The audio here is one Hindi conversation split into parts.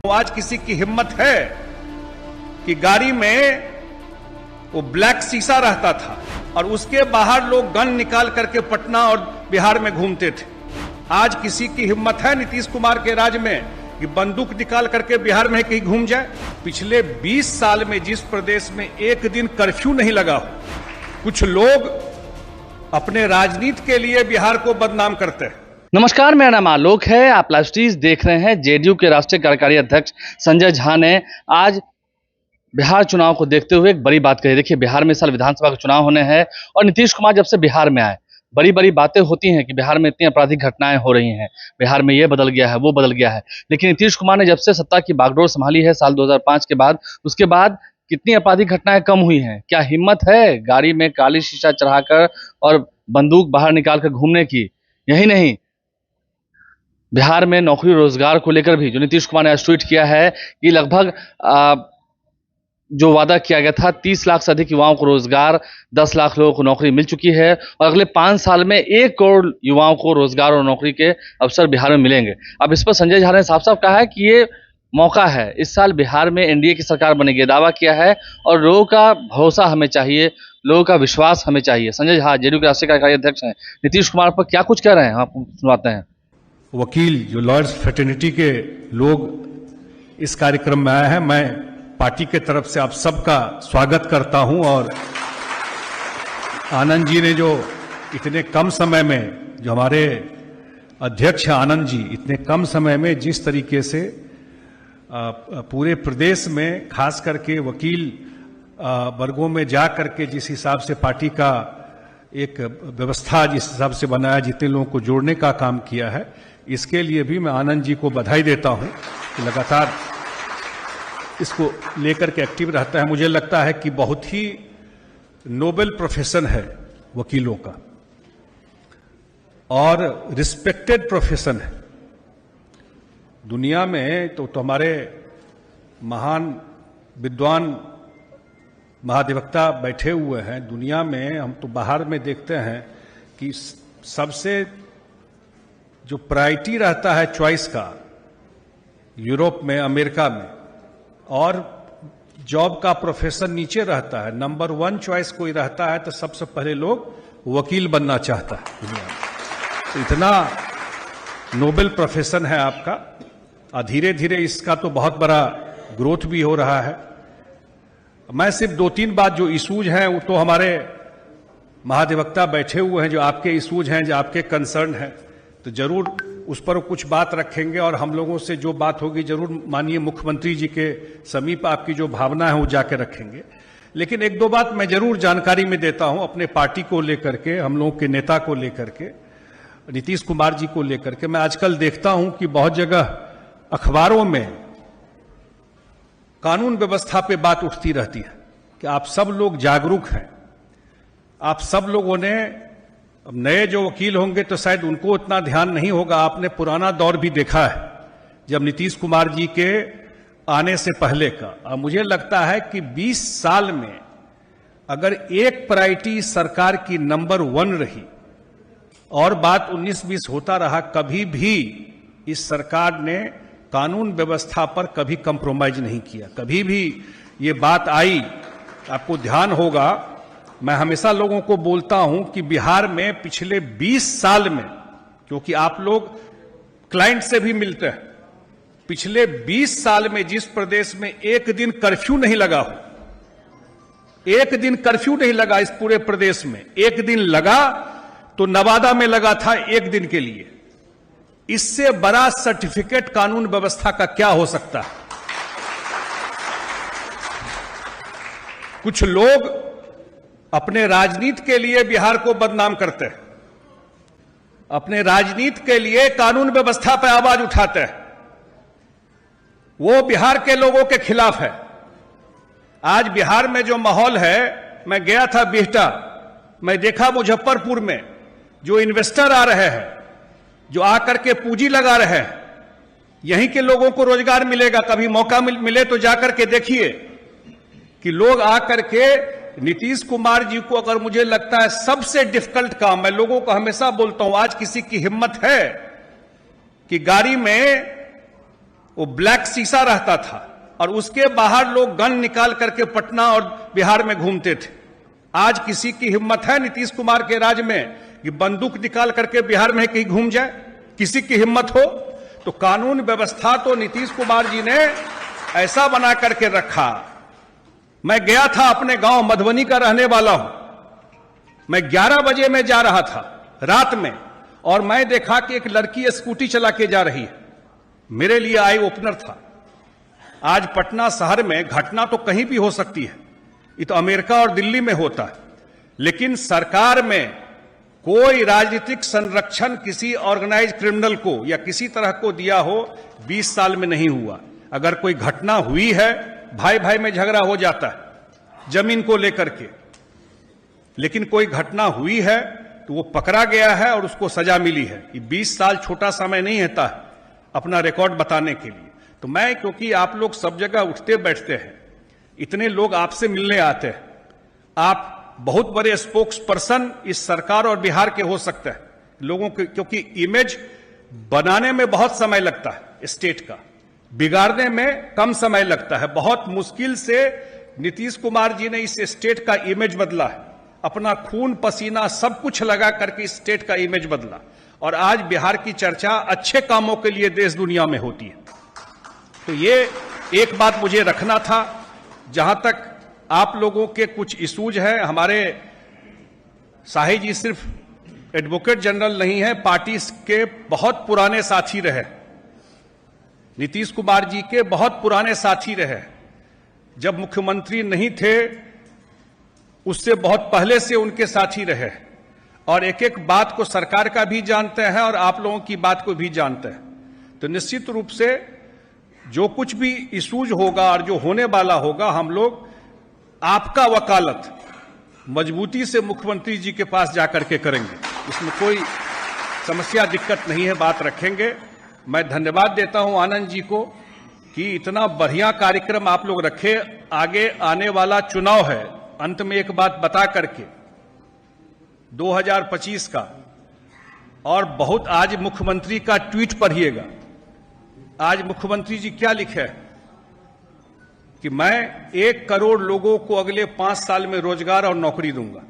आज किसी की हिम्मत है कि गाड़ी में वो ब्लैक शीशा रहता था और उसके बाहर लोग गन निकाल करके पटना और बिहार में घूमते थे। आज किसी की हिम्मत है नीतीश कुमार के राज में कि बंदूक निकाल करके बिहार में कहीं घूम जाए? पिछले 20 साल में जिस प्रदेश में एक दिन कर्फ्यू नहीं लगा हो, कुछ लोग अपने राजनीति के लिए बिहार को बदनाम करते हैं। नमस्कार, मेरा नाम आलोक है। आप लाइव स्ट्रीज देख रहे हैं। जेडीयू के राष्ट्रीय कार्यकारी अध्यक्ष संजय झा ने आज बिहार चुनाव को देखते हुए एक बड़ी बात कही। देखिए, बिहार में इस साल विधानसभा का चुनाव होने हैं और नीतीश कुमार जब से बिहार में आए, बड़ी बड़ी बातें होती हैं कि बिहार में इतनी आपराधिक घटनाएं हो रही हैं, बिहार में ये बदल गया है, वो बदल गया है। लेकिन नीतीश कुमार ने जब से सत्ता की बागडोर संभाली है साल 2005 के बाद, उसके बाद कितनी आपराधिक घटनाएं कम हुई हैं? क्या हिम्मत है गाड़ी में काली शीशा चढ़ाकर और बंदूक बाहर निकाल कर घूमने की? यही नहीं, बिहार में नौकरी रोजगार को लेकर भी जो नीतीश कुमार ने आज ट्वीट किया है कि लगभग जो वादा किया गया था 30 लाख से अधिक युवाओं को रोजगार, 10 लाख लोगों को नौकरी मिल चुकी है और अगले 5 साल में 1 करोड़ युवाओं को रोजगार और नौकरी के अवसर बिहार में मिलेंगे। अब इस पर संजय झा ने साफ साफ कहा है कि ये मौका है, इस साल बिहार में एनडीए की सरकार बनेगी, दावा किया है और लोगों का भरोसा हमें चाहिए, लोगों का विश्वास हमें चाहिए। संजय झा जेडीयू के राष्ट्रीय कार्यकारी अध्यक्ष हैं, नीतीश कुमार पर क्या कुछ कह रहे हैं, आपको सुनाते हैं। वकील जो लॉयर्स फ्रेटर्निटी के लोग इस कार्यक्रम में आए हैं, मैं पार्टी के तरफ से आप सबका स्वागत करता हूं। और आनंद जी ने जो इतने कम समय में, जो हमारे अध्यक्ष हैं आनंद जी, इतने कम समय में जिस तरीके से पूरे प्रदेश में खास करके वकील वर्गों में जा करके जिस हिसाब से पार्टी का एक व्यवस्था जिस हिसाब से बनाया, जितने लोगों को जोड़ने का काम किया है, इसके लिए भी मैं आनंद जी को बधाई देता हूं कि लगातार इसको लेकर के एक्टिव रहता है। मुझे लगता है कि बहुत ही नोबेल प्रोफेशन है वकीलों का और रिस्पेक्टेड प्रोफेशन है दुनिया में। तो हमारे महान विद्वान महाधिवक्ता बैठे हुए हैं दुनिया में। हम तो बाहर में देखते हैं कि सबसे जो प्रायोरिटी रहता है चॉइस का, यूरोप में, अमेरिका में, और जॉब का प्रोफेशन नीचे रहता है। नंबर 1 चॉइस कोई रहता है तो सबसे पहले लोग वकील बनना चाहता है दुनिया में। तो इतना नोबेल प्रोफेशन है आपका और धीरे धीरे इसका तो बहुत बड़ा ग्रोथ भी हो रहा है। मैं सिर्फ 2-3 बात जो इशूज हैं, वो तो हमारे महाधिवक्ता बैठे हुए हैं, जो आपके इशूज हैं, जो आपके कंसर्न हैं, तो जरूर उस पर कुछ बात रखेंगे और हम लोगों से जो बात होगी जरूर माननीय मुख्यमंत्री जी के समीप आपकी जो भावना है वो जाके रखेंगे। लेकिन 1-2 बात मैं जरूर जानकारी में देता हूं अपने पार्टी को लेकर के, हम लोगों के नेता को लेकर के, नीतीश कुमार जी को लेकर के। मैं आजकल देखता हूं कि बहुत जगह अखबारों में कानून व्यवस्था पे बात उठती रहती है कि आप सब लोग जागरूक हैं, आप सब लोगों ने, अब नए जो वकील होंगे तो शायद उनको उतना ध्यान नहीं होगा। आपने पुराना दौर भी देखा है जब नीतीश कुमार जी के आने से पहले का। अब मुझे लगता है कि 20 साल में अगर एक प्रायोरिटी सरकार की नंबर 1 रही और बात 19-20 होता रहा, कभी भी इस सरकार ने कानून व्यवस्था पर कभी कंप्रोमाइज नहीं किया। कभी भी ये बात आई, आपको ध्यान होगा, मैं हमेशा लोगों को बोलता हूं कि बिहार में पिछले 20 साल में, क्योंकि आप लोग क्लाइंट से भी मिलते हैं, पिछले 20 साल में जिस प्रदेश में एक दिन कर्फ्यू नहीं लगा हो, एक दिन कर्फ्यू नहीं लगा इस पूरे प्रदेश में, एक दिन लगा तो नवादा में लगा था 1 दिन के लिए। इससे बड़ा सर्टिफिकेट कानून व्यवस्था का क्या हो सकता है? कुछ लोग अपने राजनीति के लिए बिहार को बदनाम करते हैं, अपने राजनीति के लिए कानून व्यवस्था पर आवाज उठाते हैं, वो बिहार के लोगों के खिलाफ है। आज बिहार में जो माहौल है, मैं गया था बिहटा, मैं देखा मुजफ्फरपुर में जो इन्वेस्टर आ रहे हैं, जो आकर के पूंजी लगा रहे हैं, यहीं के लोगों को रोजगार मिलेगा। कभी मौका मिले तो जाकर के देखिए कि लोग आकर के नीतीश कुमार जी को, अगर मुझे लगता है सबसे डिफिकल्ट काम, मैं लोगों को हमेशा बोलता हूं, आज किसी की हिम्मत है कि गाड़ी में वो ब्लैक शीशा रहता था और उसके बाहर लोग गन निकाल करके पटना और बिहार में घूमते थे। आज किसी की हिम्मत है नीतीश कुमार के राज में कि बंदूक निकाल करके बिहार में कहीं घूम जाए? किसी की हिम्मत हो? तो कानून व्यवस्था तो नीतीश कुमार जी ने ऐसा बना करके रखा। मैं गया था अपने गांव, मधुबनी का रहने वाला हूं। मैं 11 बजे में जा रहा था रात में और मैं देखा कि एक लड़की स्कूटी चला के जा रही है। मेरे लिए आई ओपनर था। आज पटना शहर में घटना तो कहीं भी हो सकती है, ये तो अमेरिका और दिल्ली में होता है, लेकिन सरकार में कोई राजनीतिक संरक्षण किसी ऑर्गेनाइज क्रिमिनल को या किसी तरह को दिया हो 20 साल में नहीं हुआ। अगर कोई घटना हुई है, भाई भाई में झगड़ा हो जाता है जमीन को लेकर के, लेकिन कोई घटना हुई है तो वो पकड़ा गया है और उसको सजा मिली है। ये 20 साल छोटा समय नहीं होता है अपना रिकॉर्ड बताने के लिए। तो मैं, क्योंकि आप लोग सब जगह उठते बैठते हैं, इतने लोग आपसे मिलने आते हैं, आप बहुत बड़े स्पोक्स पर्सन इस सरकार और बिहार के हो सकते हैं लोगों के, क्योंकि इमेज बनाने में बहुत समय लगता है, स्टेट का बिगाड़ने में कम समय लगता है। बहुत मुश्किल से नीतीश कुमार जी ने इस स्टेट का इमेज बदला है, अपना खून पसीना सब कुछ लगा करके इस स्टेट का इमेज बदला, और आज बिहार की चर्चा अच्छे कामों के लिए देश दुनिया में होती है। तो ये एक बात मुझे रखना था। जहां तक आप लोगों के कुछ इशूज हैं, हमारे शाही जी सिर्फ एडवोकेट जनरल नहीं है, पार्टी के बहुत पुराने साथी रहे, नीतीश कुमार जी के बहुत पुराने साथी रहे। जब मुख्यमंत्री नहीं थे उससे बहुत पहले से उनके साथी रहे, और एक एक बात को सरकार का भी जानते हैं और आप लोगों की बात को भी जानते हैं। तो निश्चित रूप से जो कुछ भी इशूज होगा और जो होने वाला होगा, हम लोग आपका वकालत मजबूती से मुख्यमंत्री जी के पास जाकर के करेंगे। इसमें कोई समस्या दिक्कत नहीं है, बात रखेंगे। मैं धन्यवाद देता हूं आनंद जी को कि इतना बढ़िया कार्यक्रम आप लोग रखे। आगे आने वाला चुनाव है, अंत में एक बात बता करके, 2025 का, और बहुत आज मुख्यमंत्री का ट्वीट पढ़िएगा। आज मुख्यमंत्री जी क्या लिखे हैं कि मैं 1 करोड़ लोगों को अगले 5 साल में रोजगार और नौकरी दूंगा।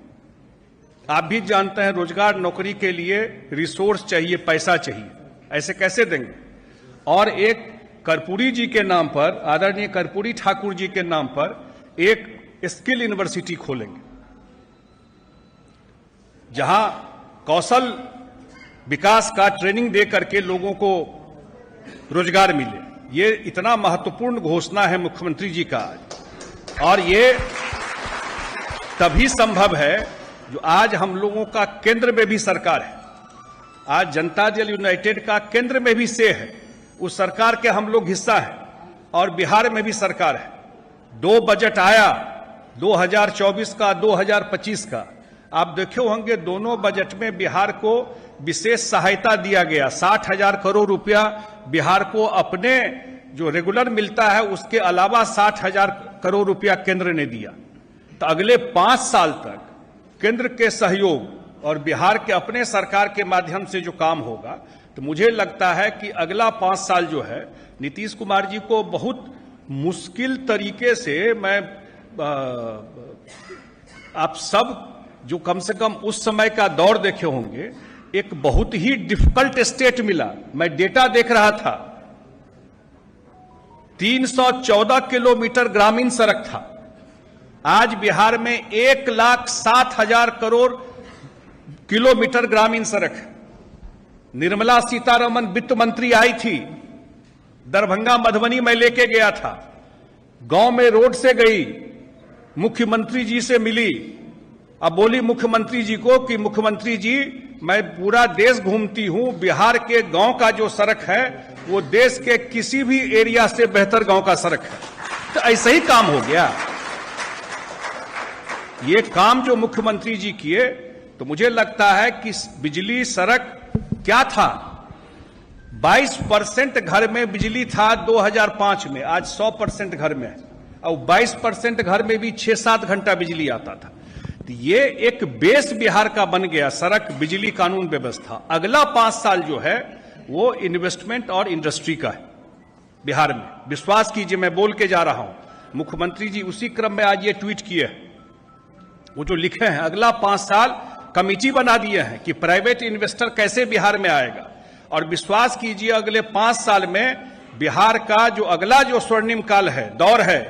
आप भी जानते हैं रोजगार नौकरी के लिए रिसोर्स चाहिए, पैसा चाहिए, ऐसे कैसे देंगे? और एक कर्पूरी जी के नाम पर, आदरणीय कर्पूरी ठाकुर जी के नाम पर एक स्किल यूनिवर्सिटी खोलेंगे जहां कौशल विकास का ट्रेनिंग दे करके लोगों को रोजगार मिले। ये इतना महत्वपूर्ण घोषणा है मुख्यमंत्री जी का आज, और ये तभी संभव है जो आज हम लोगों का केंद्र में भी सरकार है। आज जनता दल यूनाइटेड का केंद्र में भी से है, उस सरकार के हम लोग हिस्सा हैं, और बिहार में भी सरकार है। 2 बजट आया, 2024 का, 2025 का। आप देखे होंगे दोनों बजट में बिहार को विशेष सहायता दिया गया। 60,000 करोड़ रुपया बिहार को अपने जो रेगुलर मिलता है उसके अलावा 60,000 करोड़ रुपया केंद्र ने दिया। तो अगले 5 साल तक केंद्र के सहयोग और बिहार के अपने सरकार के माध्यम से जो काम होगा, तो मुझे लगता है कि अगला 5 साल जो है नीतीश कुमार जी को बहुत मुश्किल तरीके से, मैं आप सब जो कम से कम उस समय का दौर देखे होंगे, एक बहुत ही डिफिकल्ट स्टेट मिला। मैं डेटा देख रहा था, 314 किलोमीटर ग्रामीण सड़क था। आज बिहार में 1,07,000 करोड़ किलोमीटर ग्रामीण सड़क है। निर्मला सीतारमण वित्त मंत्री आई थी, दरभंगा मधुबनी में लेके गया था, गांव में रोड से गई, मुख्यमंत्री जी से मिली। अब बोली मुख्यमंत्री जी को कि मुख्यमंत्री जी, मैं पूरा देश घूमती हूं, बिहार के गांव का जो सड़क है वो देश के किसी भी एरिया से बेहतर गांव का सड़क है। तो ऐसा ही काम हो गया। ये काम जो मुख्यमंत्री जी किए, तो मुझे लगता है कि बिजली, सड़क क्या था, 22% घर में बिजली था 2005 में, आज 100% घर में है, और 22% घर में भी 6-7 घंटा बिजली आता था। तो ये एक बेस बिहार का बन गया, सड़क, बिजली, कानून व्यवस्था। अगला 5 साल जो है वो इन्वेस्टमेंट और इंडस्ट्री का है। बिहार में। विश्वास कीजिए, मैं बोल के जा रहा हूं। मुख्यमंत्री जी उसी क्रम में आज ये ट्वीट किए हैं, वो जो लिखे हैं, अगला 5 साल कमेटी बना दिए हैं कि प्राइवेट इन्वेस्टर कैसे बिहार में आएगा। और विश्वास कीजिए, अगले 5 साल में बिहार का जो अगला जो स्वर्णिम काल है, दौर है,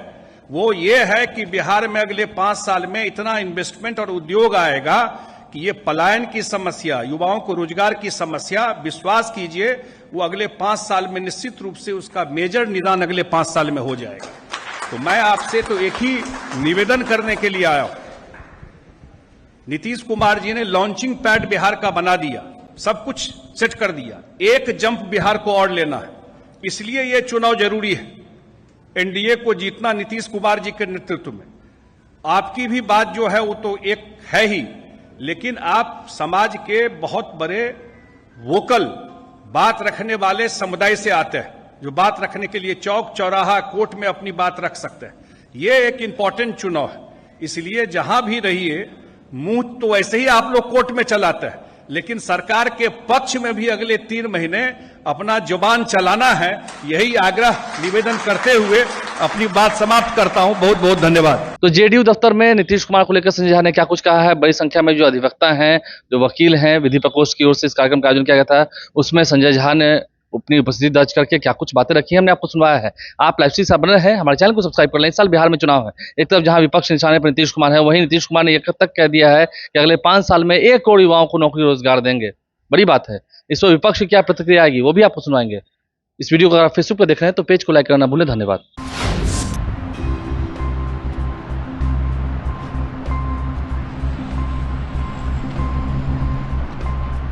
वो ये है कि बिहार में अगले 5 साल में इतना इन्वेस्टमेंट और उद्योग आएगा कि ये पलायन की समस्या, युवाओं को रोजगार की समस्या, विश्वास कीजिए वो अगले 5 साल में निश्चित रूप से उसका मेजर निदान अगले 5 साल में हो जाएगा। तो मैं आपसे तो एक ही निवेदन करने के लिए आया हूं। नीतीश कुमार जी ने लॉन्चिंग पैड बिहार का बना दिया, सब कुछ सेट कर दिया, एक जंप बिहार को और लेना है, इसलिए यह चुनाव जरूरी है। एनडीए को जीतना नीतीश कुमार जी के नेतृत्व में। आपकी भी बात जो है वो तो एक है ही, लेकिन आप समाज के बहुत बड़े वोकल बात रखने वाले समुदाय से आते हैं, जो बात रखने के लिए चौक चौराहा कोर्ट में अपनी बात रख सकते हैं। ये एक इंपॉर्टेंट चुनाव है, इसलिए जहां भी रहिए मुंह तो ऐसे ही आप लोग कोर्ट में चलाते हैं, लेकिन सरकार के पक्ष में भी अगले 3 महीने अपना जुबान चलाना है। यही आग्रह निवेदन करते हुए अपनी बात समाप्त करता हूं। बहुत बहुत धन्यवाद। तो जेडीयू दफ्तर में नीतीश कुमार को लेकर संजय झा ने क्या कुछ कहा है। बड़ी संख्या में जो अधिवक्ता हैं, जो वकील हैं, विधि प्रकोष्ठ की ओर से इस कार्यक्रम का आयोजन किया गया था, उसमें संजय झा ने अपनी उपस्थिति दर्ज करके क्या कुछ बातें रखी हैं, हमने आपको सुनवाया है। आप लाइव स्ट्रीम से बने हैं, हमारे चैनल को सब्सक्राइब कर लें। इस साल बिहार में चुनाव है, एक तरफ जहां विपक्ष निशाने पर नीतीश कुमार है, वहीं नीतीश कुमार ने यह तक कह दिया है कि अगले 5 साल में 1 करोड़ युवाओं को नौकरी रोजगार देंगे। बड़ी बात है। इस पर विपक्ष की क्या प्रतिक्रिया आएगी वो भी आपको सुनाएंगे। इस वीडियो को अगर आप फेसबुक पर देख रहे हैं तो पेज को लाइक करना भूलें। धन्यवाद।